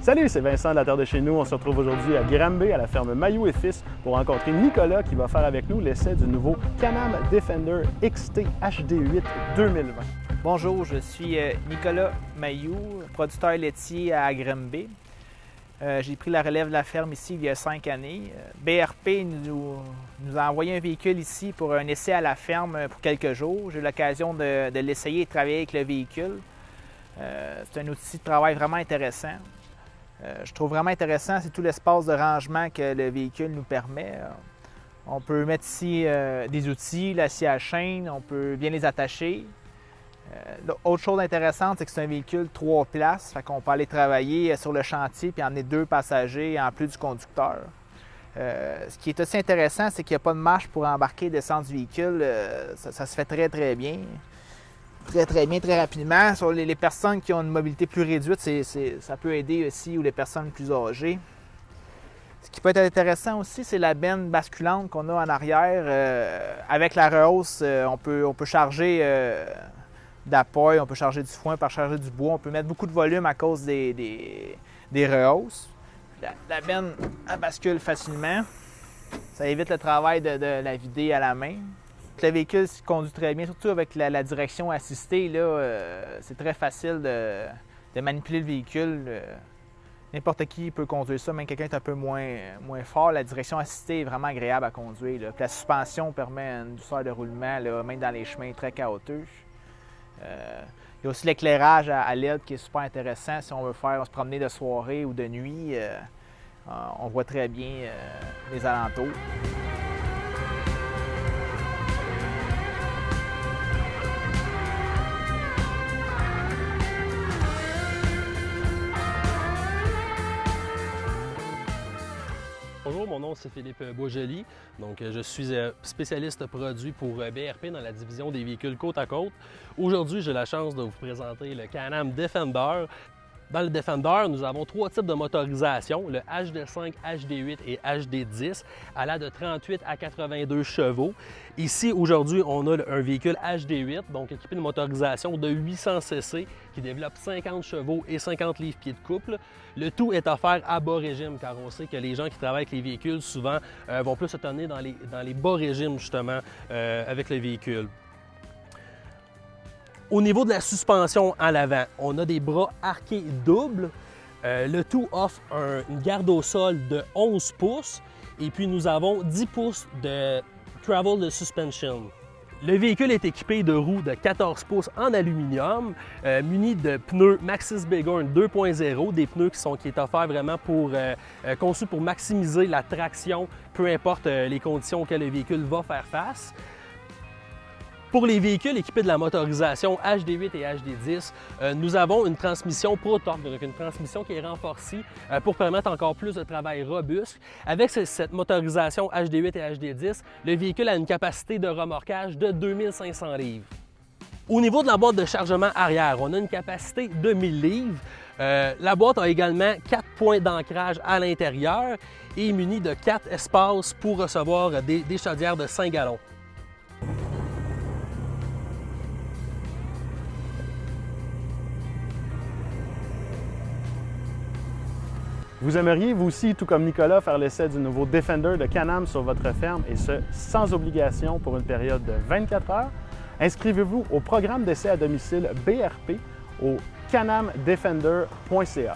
Salut, c'est Vincent de la Terre de chez nous. On se retrouve aujourd'hui à Granby, à la ferme Mailloux et Fils, pour rencontrer Nicolas qui va faire avec nous l'essai du nouveau Can-Am Defender XT HD8 2020. Bonjour, je suis Nicolas Mailloux, producteur laitier à Granby. J'ai pris la relève de la ferme ici il y a 5 années. BRP nous a envoyé un véhicule ici pour un essai à la ferme pour quelques jours. J'ai eu l'occasion de l'essayer et de travailler avec le véhicule. C'est un outil de travail vraiment intéressant. Je trouve vraiment intéressant, c'est tout l'espace de rangement que le véhicule nous permet. On peut mettre ici des outils, la scie à chaîne, on peut bien les attacher. Autre chose intéressante, c'est que c'est un véhicule 3 places, fait qu'on peut aller travailler sur le chantier puis emmener 2 passagers en plus du conducteur. Ce qui est aussi intéressant, c'est qu'il n'y a pas de marche pour embarquer et descendre du véhicule. Ça se fait très bien. Très bien, très rapidement. Sur les personnes qui ont une mobilité plus réduite, ça peut aider aussi, ou les personnes plus âgées. Ce qui peut être intéressant aussi, c'est la benne basculante qu'on a en arrière. Avec la rehausse, on peut charger d'appui, on peut charger du foin, on peut charger du bois. On peut mettre beaucoup de volume à cause des rehausses. La benne, elle bascule facilement. Ça évite le travail de la vider à la main. Le véhicule se conduit très bien, surtout avec la direction assistée. C'est très facile de manipuler le véhicule. N'importe qui peut conduire ça, même quelqu'un est un peu moins fort. La direction assistée est vraiment agréable à conduire. Puis la suspension permet une douceur de roulement, même dans les chemins très chaotiques. Il y a aussi l'éclairage à LED qui est super intéressant si on veut se promener de soirée ou de nuit. On voit très bien les alentours. Bonjour, mon nom c'est Philippe Boisjoli. Donc, je suis spécialiste produit pour BRP dans la division des véhicules côte à côte. Aujourd'hui, j'ai la chance de vous présenter le Can-Am Defender. Dans le Defender, nous avons 3 types de motorisation, le HD5, HD8 et HD10, allant de 38 à 82 chevaux. Ici, aujourd'hui, on a un véhicule HD8, donc équipé de motorisation de 800 cc, qui développe 50 chevaux et 50 livres-pieds de couple. Le tout est offert à bas régime, car on sait que les gens qui travaillent avec les véhicules, souvent, vont plus se tenir dans les bas régimes, justement, avec le véhicule. Au niveau de la suspension en l'avant, on a des bras arqués doubles. Le tout offre une garde au sol de 11 pouces et puis nous avons 10 pouces de travel suspension. Le véhicule est équipé de roues de 14 pouces en aluminium, munis de pneus Maxxis Bighorn 2.0, des pneus qui est offert vraiment conçus pour maximiser la traction, peu importe les conditions auxquelles le véhicule va faire face. Pour les véhicules équipés de la motorisation HD8 et HD10, nous avons une transmission ProTorque, donc une transmission qui est renforcée pour permettre encore plus de travail robuste. Avec cette motorisation HD8 et HD10, le véhicule a une capacité de remorquage de 2500 livres. Au niveau de la boîte de chargement arrière, on a une capacité de 1000 livres. La boîte a également 4 points d'ancrage à l'intérieur et est munie de 4 espaces pour recevoir des chaudières de 5 gallons. Vous aimeriez, vous aussi, tout comme Nicolas, faire l'essai du nouveau Defender de Can-Am sur votre ferme, et ce, sans obligation pour une période de 24 heures? Inscrivez-vous au programme d'essai à domicile BRP au canamdefender.ca.